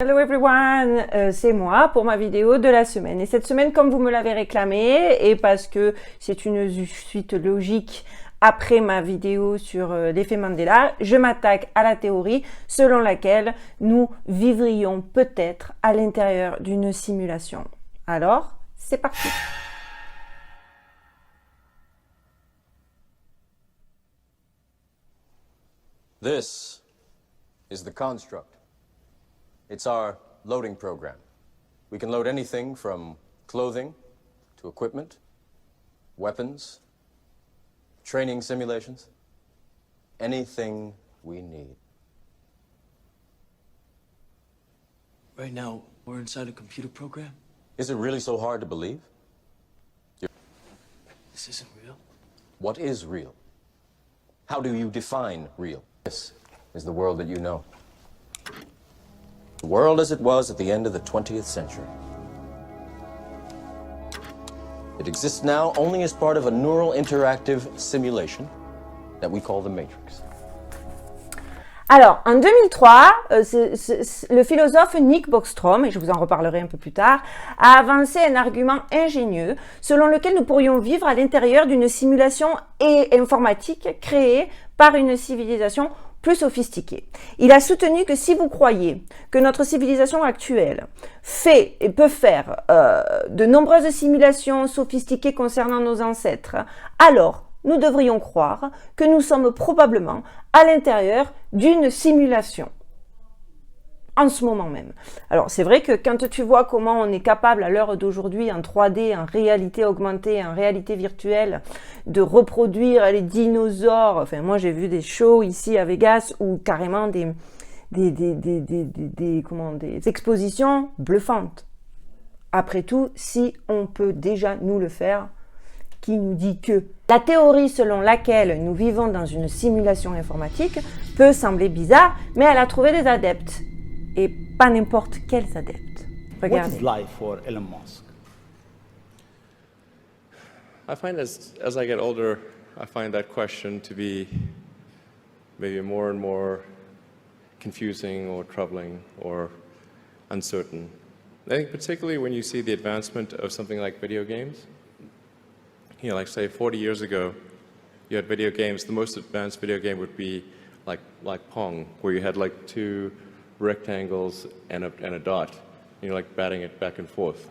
Hello everyone, c'est moi pour ma vidéo de la semaine. Et cette semaine, comme vous me l'avez réclamé, et parce que c'est une suite logique après ma vidéo sur l'effet Mandela, je m'attaque à la théorie selon laquelle nous vivrions peut-être à l'intérieur d'une simulation. Alors, c'est parti. This is the construct. It's our loading program. We can load anything from clothing to equipment, weapons, training simulations, anything we need. Right now, we're inside a computer program? Is it really so hard to believe? This isn't real. What is real? How do you define real? This is the world that you know. The world as it was at the end of the 20th century. It exists now only as part of a neural interactive simulation that we call the Matrix. Alors, en 2003, le philosophe Nick Bostrom, et je vous en reparlerai un peu plus tard, a avancé un argument ingénieux selon lequel nous pourrions vivre à l'intérieur d'une simulation informatique créée par une civilisation plus sophistiquée. Il a soutenu que si vous croyez que notre civilisation actuelle fait et peut faire de nombreuses simulations sophistiquées concernant nos ancêtres, alors nous devrions croire que nous sommes probablement à l'intérieur d'une simulation. En ce moment même. Alors c'est vrai que quand tu vois comment on est capable à l'heure d'aujourd'hui en 3D, en réalité augmentée, en réalité virtuelle, de reproduire les dinosaures, enfin moi j'ai vu des shows ici à Vegas où carrément des expositions bluffantes. Après tout, si on peut déjà nous le faire, qui nous dit que la théorie selon laquelle nous vivons dans une simulation informatique peut sembler bizarre, mais elle a trouvé des adeptes. Et pas n'importe quels adeptes. Regardez. What is life for Elon Musk? I find as I get older, I find that question to be maybe more and more confusing or troubling or uncertain. I think particularly when you see the advancement of something like video games. You know, like say 40 years ago, you had video games. The most advanced video game would be like Pong, where you had like two rectangles and a dot, you know, like batting it back and forth.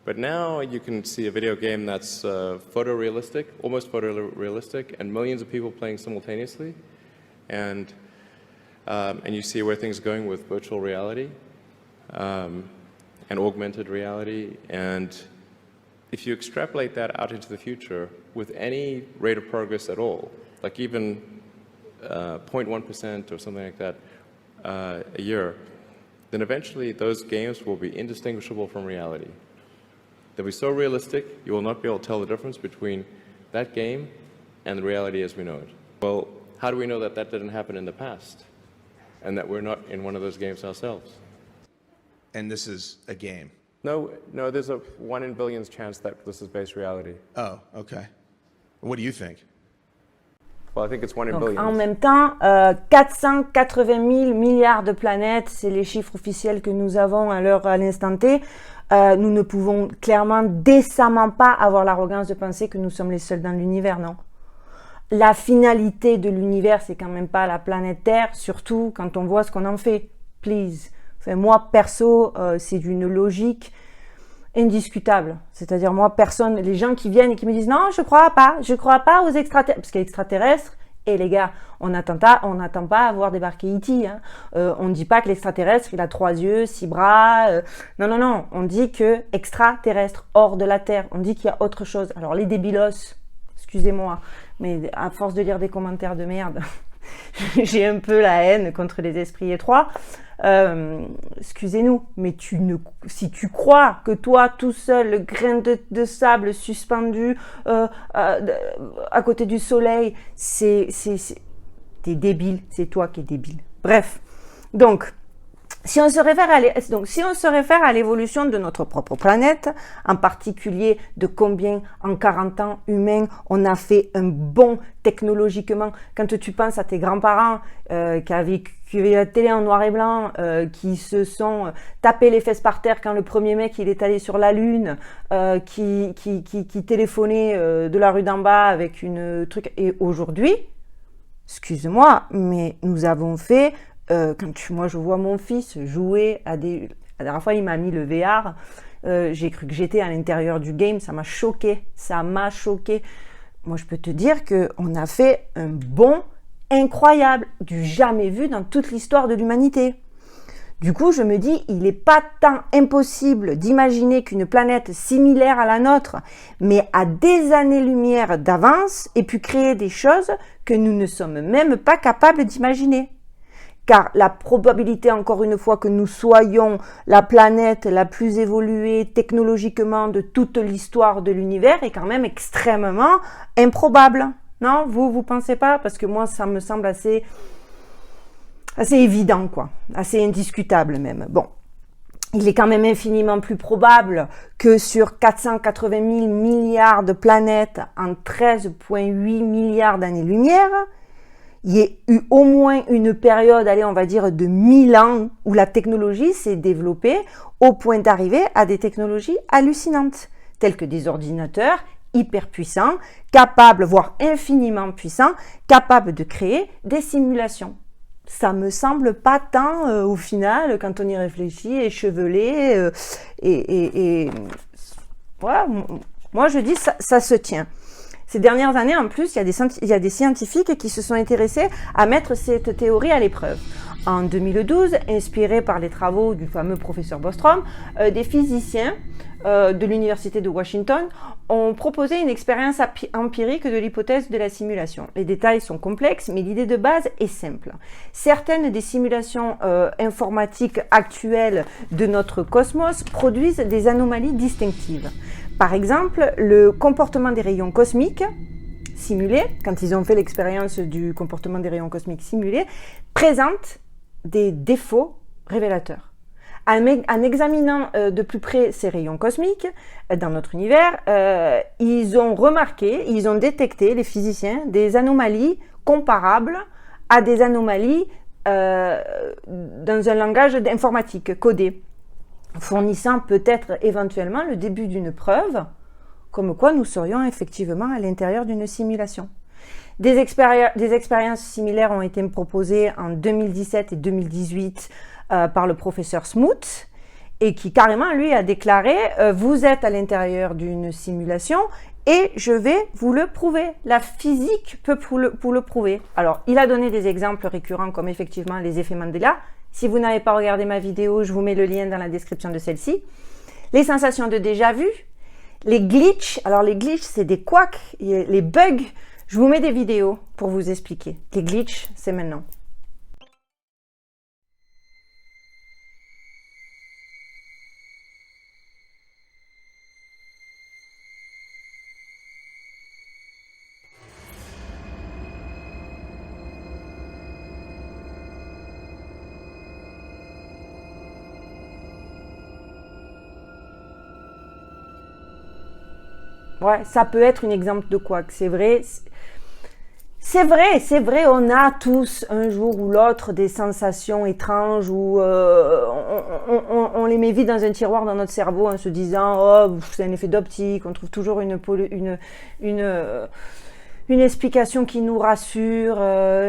But now you can see a video game that's photorealistic, almost photorealistic, and millions of people playing simultaneously, and you see where things are going with virtual reality and augmented reality. And if you extrapolate that out into the future with any rate of progress at all, like even 0.1% or something like that, a year, then eventually those games will be indistinguishable from reality. They'll be so realistic, you will not be able to tell the difference between that game and the reality as we know it. Well, how do we know that that didn't happen in the past and that we're not in one of those games ourselves? And this is a game? No, there's a 1 in billions chance that this is base reality. Oh, okay. What do you think? Well, I think it's 1 in Donc, billions. en même temps, 480 000 milliards de planètes, c'est les chiffres officiels que nous avons à l'instant T. Nous ne pouvons clairement, décemment pas avoir l'arrogance de penser que nous sommes les seuls dans l'univers, non? La finalité de l'univers, c'est quand même pas la planète Terre, surtout quand on voit ce qu'on en fait. Please. Enfin, moi, perso, c'est d'une logique indiscutable. C'est-à-dire, moi, personne, les gens qui viennent et qui me disent « Non, je crois pas aux extraterrestres. » Parce qu'extraterrestres, et les gars, on n'attend pas à voir débarquer E.T. Hein. On ne dit pas que l'extraterrestre, il a 3 yeux, 6 bras. Non. On dit que extraterrestre, hors de la Terre. On dit qu'il y a autre chose. Alors, les débilos, excusez-moi, mais à force de lire des commentaires de merde, j'ai un peu la haine contre les esprits étroits. Excusez-nous, mais si tu crois que toi tout seul, le grain de sable suspendu à côté du soleil, t'es débile, c'est toi qui es débile. Bref, donc Si on se réfère à l'évolution de notre propre planète, en particulier de combien en 40 ans humains on a fait un bond technologiquement, quand tu penses à tes grands-parents qui avaient la télé en noir et blanc, qui se sont tapés les fesses par terre quand le premier mec il est allé sur la lune, qui téléphonait de la rue d'en bas avec une truc, et aujourd'hui, excuse-moi, mais nous avons fait moi je vois mon fils jouer à des... La dernière fois il m'a mis le VR, j'ai cru que j'étais à l'intérieur du game, ça m'a choqué. Moi je peux te dire qu'on a fait un bond incroyable, du jamais vu dans toute l'histoire de l'humanité. Du coup je me dis, il n'est pas tant impossible d'imaginer qu'une planète similaire à la nôtre, mais à des années-lumière d'avance, ait pu créer des choses que nous ne sommes même pas capables d'imaginer. Car la probabilité, encore une fois, que nous soyons la planète la plus évoluée technologiquement de toute l'histoire de l'univers est quand même extrêmement improbable. Non, vous pensez pas? Parce que moi, ça me semble assez évident, quoi. Assez indiscutable même. Bon. Il est quand même infiniment plus probable que sur 480 000 milliards de planètes en 13,8 milliards d'années-lumière, il y a eu au moins une période, allez, on va dire de 1000 ans, où la technologie s'est développée au point d'arriver à des technologies hallucinantes, telles que des ordinateurs hyper puissants, capables, voire infiniment puissants, capables de créer des simulations. Ça me semble pas tant, au final, quand on y réfléchit, échevelé, voilà, moi je dis ça se tient. Ces dernières années, en plus, il y a des scientifiques qui se sont intéressés à mettre cette théorie à l'épreuve. En 2012, inspirés par les travaux du fameux professeur Bostrom, des physiciens de l'université de Washington ont proposé une expérience empirique de l'hypothèse de la simulation. Les détails sont complexes, mais l'idée de base est simple. Certaines des simulations informatiques actuelles de notre cosmos produisent des anomalies distinctives. Par exemple, le comportement des rayons cosmiques simulés, quand ils ont fait l'expérience du comportement des rayons cosmiques simulés, présente des défauts révélateurs. En examinant de plus près ces rayons cosmiques dans notre univers, ils ont détecté, les physiciens, des anomalies comparables à des anomalies dans un langage informatique codé, fournissant peut-être éventuellement le début d'une preuve, comme quoi nous serions effectivement à l'intérieur d'une simulation. Des expériences similaires ont été proposées en 2017 et 2018 par le professeur Smoot, et qui carrément, lui, a déclaré « Vous êtes à l'intérieur d'une simulation et je vais vous le prouver. La physique peut pour le prouver. » Alors, il a donné des exemples récurrents comme effectivement les effets Mandela. Si vous n'avez pas regardé ma vidéo, je vous mets le lien dans la description de celle-ci. Les sensations de déjà-vu, les glitches. Alors, les glitches, c'est des couacs, les bugs. Je vous mets des vidéos pour vous expliquer. Les glitches, c'est maintenant. Ouais, ça peut être un exemple de quoi, c'est vrai. C'est vrai, on a tous un jour ou l'autre des sensations étranges où on les met vite dans un tiroir dans notre cerveau en se disant « Oh, c'est un effet d'optique », on trouve toujours une explication qui nous rassure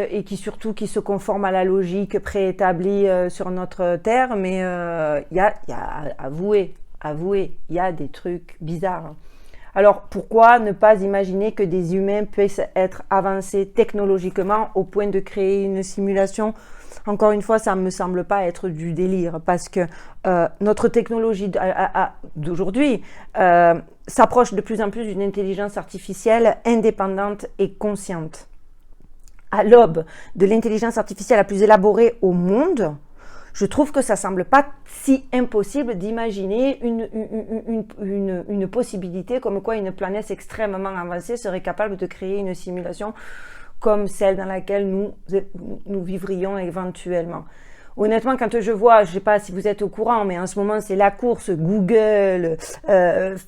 et qui surtout qui se conforme à la logique préétablie sur notre terre, mais avouez, il y a des trucs bizarres. Alors, pourquoi ne pas imaginer que des humains puissent être avancés technologiquement au point de créer une simulation? Encore une fois, ça ne me semble pas être du délire, parce que notre technologie d'aujourd'hui s'approche de plus en plus d'une intelligence artificielle indépendante et consciente. À l'aube de l'intelligence artificielle la plus élaborée au monde, je trouve que ça semble pas si impossible d'imaginer une possibilité comme quoi une planète extrêmement avancée serait capable de créer une simulation comme celle dans laquelle nous vivrions éventuellement. Honnêtement, quand je vois, je sais pas si vous êtes au courant, mais en ce moment, c'est la course Google,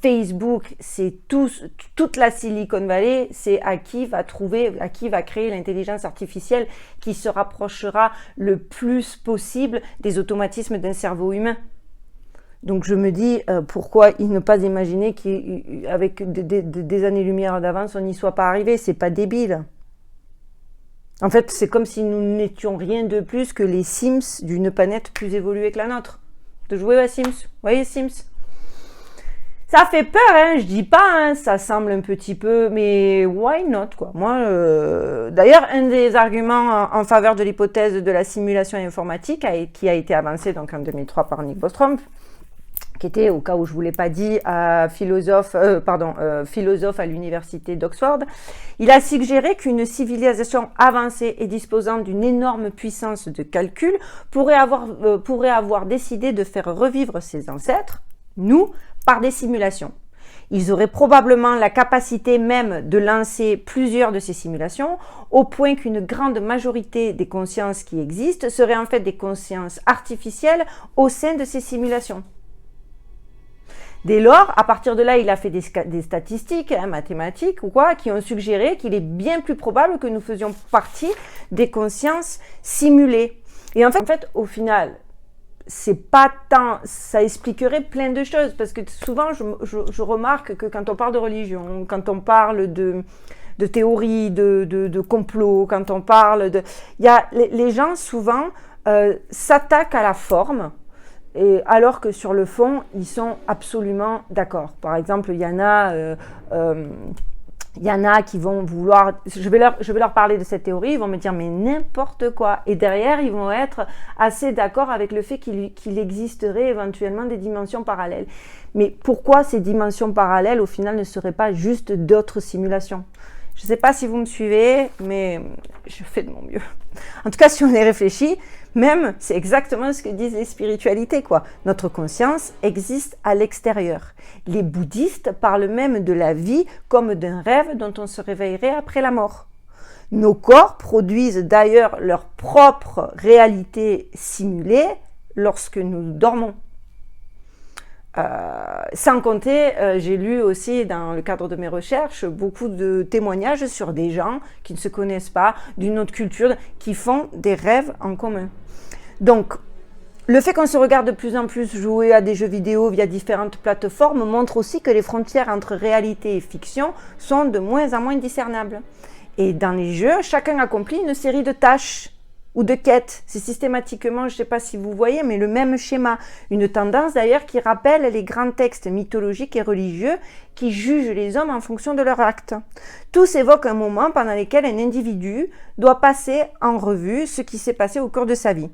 Facebook, c'est toute la Silicon Valley, c'est à qui va créer l'intelligence artificielle qui se rapprochera le plus possible des automatismes d'un cerveau humain. Donc je me dis, pourquoi ne pas imaginer qu'avec des années-lumière d'avance, on n'y soit pas arrivé, c'est pas débile. En fait, c'est comme si nous n'étions rien de plus que les Sims d'une planète plus évoluée que la nôtre. De jouer à Sims. Vous voyez Sims? Ça fait peur, hein, je dis pas, hein, ça semble un petit peu, mais why not, quoi. Moi, d'ailleurs, un des arguments en faveur de l'hypothèse de la simulation informatique qui a été avancé donc en 2003 par Nick Bostrom, qui était, au cas où je ne vous l'ai pas dit, philosophe à l'université d'Oxford. Il a suggéré qu'une civilisation avancée et disposant d'une énorme puissance de calcul pourrait avoir décidé de faire revivre ses ancêtres, nous, par des simulations. Ils auraient probablement la capacité même de lancer plusieurs de ces simulations, au point qu'une grande majorité des consciences qui existent seraient en fait des consciences artificielles au sein de ces simulations. Dès lors, à partir de là, il a fait des statistiques mathématiques ou quoi, qui ont suggéré qu'il est bien plus probable que nous faisions partie des consciences simulées. Et en fait, au final, c'est pas tant, ça expliquerait plein de choses, parce que souvent, je remarque que quand on parle de religion, quand on parle de théories, de complot, quand on parle de... les gens, souvent, s'attaquent à la forme, et alors que sur le fond, ils sont absolument d'accord. Par exemple, il y en a qui vont vouloir... Je vais leur parler de cette théorie, ils vont me dire mais n'importe quoi. Et derrière, ils vont être assez d'accord avec le fait qu'il existerait éventuellement des dimensions parallèles. Mais pourquoi ces dimensions parallèles, au final, ne seraient pas juste d'autres simulations ? Je ne sais pas si vous me suivez, mais je fais de mon mieux. En tout cas, si on y réfléchit, même, c'est exactement ce que disent les spiritualités, quoi. Notre conscience existe à l'extérieur. Les bouddhistes parlent même de la vie comme d'un rêve dont on se réveillerait après la mort. Nos corps produisent d'ailleurs leur propre réalité simulée lorsque nous dormons. Sans compter, j'ai lu aussi dans le cadre de mes recherches beaucoup de témoignages sur des gens qui ne se connaissent pas, d'une autre culture, qui font des rêves en commun. Donc, le fait qu'on se regarde de plus en plus jouer à des jeux vidéo via différentes plateformes montre aussi que les frontières entre réalité et fiction sont de moins en moins discernables. Et dans les jeux, chacun accomplit une série de tâches ou de quêtes. C'est systématiquement, je ne sais pas si vous voyez, mais le même schéma. Une tendance d'ailleurs qui rappelle les grands textes mythologiques et religieux qui jugent les hommes en fonction de leurs actes. Tous évoquent un moment pendant lequel un individu doit passer en revue ce qui s'est passé au cours de sa vie.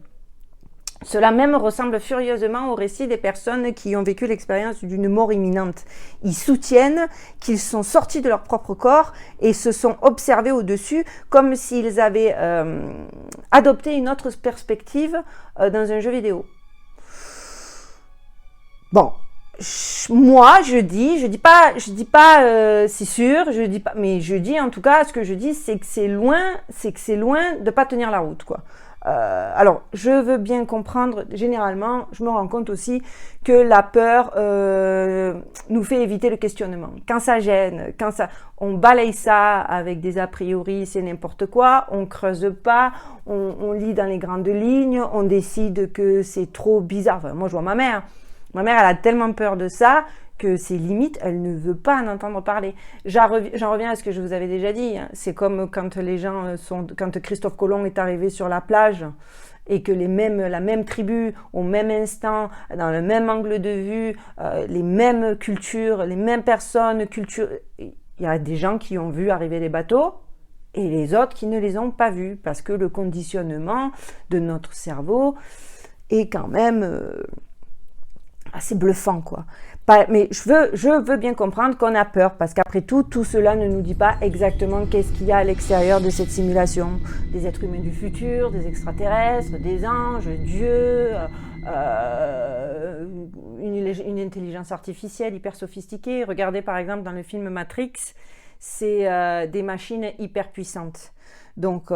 Cela même ressemble furieusement au récit des personnes qui ont vécu l'expérience d'une mort imminente. Ils soutiennent qu'ils sont sortis de leur propre corps et se sont observés au-dessus comme s'ils avaient adopté une autre perspective dans un jeu vidéo. Bon, moi je dis pas c'est sûr, je dis pas, mais je dis en tout cas, ce que je dis c'est que c'est loin de pas tenir la route, quoi. Alors, je veux bien comprendre, généralement, je me rends compte aussi que la peur nous fait éviter le questionnement. Quand ça gêne, on balaye ça avec des a priori, c'est n'importe quoi, on creuse pas, on lit dans les grandes lignes, on décide que c'est trop bizarre. Enfin, moi, je vois ma mère, elle a tellement peur de ça que c'est limite, elle ne veut pas en entendre parler. J'en reviens à ce que je vous avais déjà dit. Hein. C'est comme quand quand Christophe Colomb est arrivé sur la plage et que la même tribu, au même instant, dans le même angle de vue, les mêmes cultures, les mêmes personnes, il y a des gens qui ont vu arriver les bateaux et les autres qui ne les ont pas vus parce que le conditionnement de notre cerveau est quand même assez bluffant, quoi. Mais je veux bien comprendre qu'on a peur, parce qu'après tout cela ne nous dit pas exactement qu'est-ce qu'il y a à l'extérieur de cette simulation. Des êtres humains du futur, des extraterrestres, des anges, Dieu, une intelligence artificielle hyper sophistiquée. Regardez par exemple dans le film Matrix, c'est des machines hyper puissantes. Donc,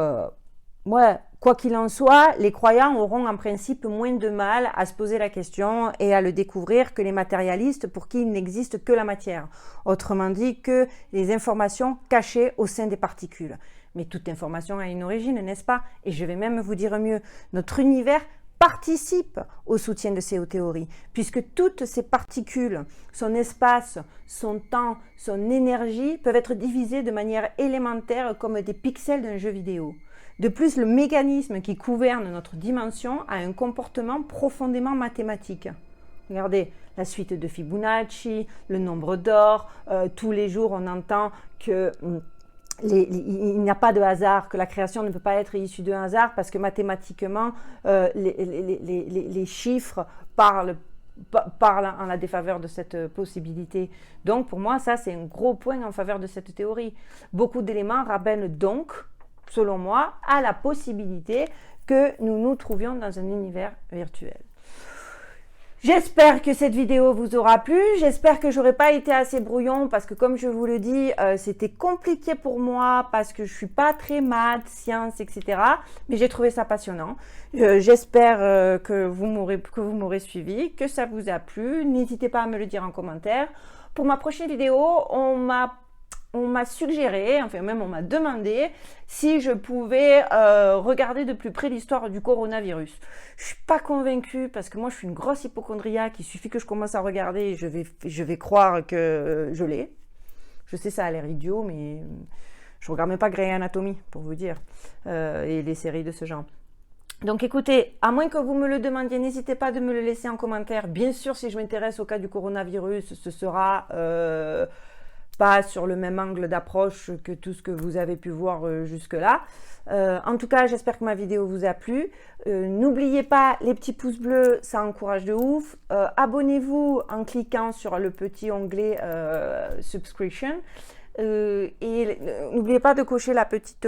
ouais, quoi qu'il en soit, les croyants auront en principe moins de mal à se poser la question et à le découvrir que les matérialistes pour qui il n'existe que la matière. Autrement dit, que les informations cachées au sein des particules. Mais toute information a une origine, n'est-ce pas? Et je vais même vous dire mieux, notre univers participe au soutien de ces théories, puisque toutes ces particules, son espace, son temps, son énergie peuvent être divisées de manière élémentaire comme des pixels d'un jeu vidéo. De plus, le mécanisme qui gouverne notre dimension a un comportement profondément mathématique. Regardez, la suite de Fibonacci, le nombre d'or, tous les jours on entend que il n'y a pas de hasard, que la création ne peut pas être issue de hasard parce que mathématiquement, les chiffres parlent en la défaveur de cette possibilité. Donc pour moi, ça c'est un gros point en faveur de cette théorie. Beaucoup d'éléments ramènent donc, selon moi, à la possibilité que nous nous trouvions dans un univers virtuel. J'espère que cette vidéo vous aura plu, j'espère que j'aurais pas été assez brouillon parce que comme je vous le dis, c'était compliqué pour moi parce que je suis pas très maths, sciences, etc. Mais j'ai trouvé ça passionnant. J'espère que vous m'aurez suivi, que ça vous a plu. N'hésitez pas à me le dire en commentaire. Pour ma prochaine vidéo, on m'a suggéré, enfin même on m'a demandé si je pouvais regarder de plus près l'histoire du coronavirus. Je suis pas convaincue parce que moi je suis une grosse hypocondriaque, il suffit que je commence à regarder et je vais croire que je l'ai. Je sais ça a l'air idiot mais je regarde même pas Grey Anatomy pour vous dire et les séries de ce genre. Donc écoutez, à moins que vous me le demandiez, n'hésitez pas de me le laisser en commentaire. Bien sûr, si je m'intéresse au cas du coronavirus, ce sera pas sur le même angle d'approche que tout ce que vous avez pu voir jusque-là. En tout cas, j'espère que ma vidéo vous a plu. N'oubliez pas les petits pouces bleus, ça encourage de ouf. Abonnez-vous en cliquant sur le petit onglet Subscription. Et n'oubliez pas de cocher la petite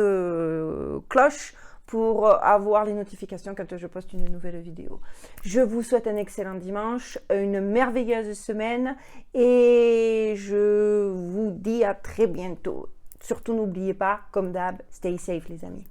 cloche pour avoir les notifications quand je poste une nouvelle vidéo. Je vous souhaite un excellent dimanche, une merveilleuse semaine et je vous dis à très bientôt. Surtout n'oubliez pas, comme d'hab, stay safe les amis.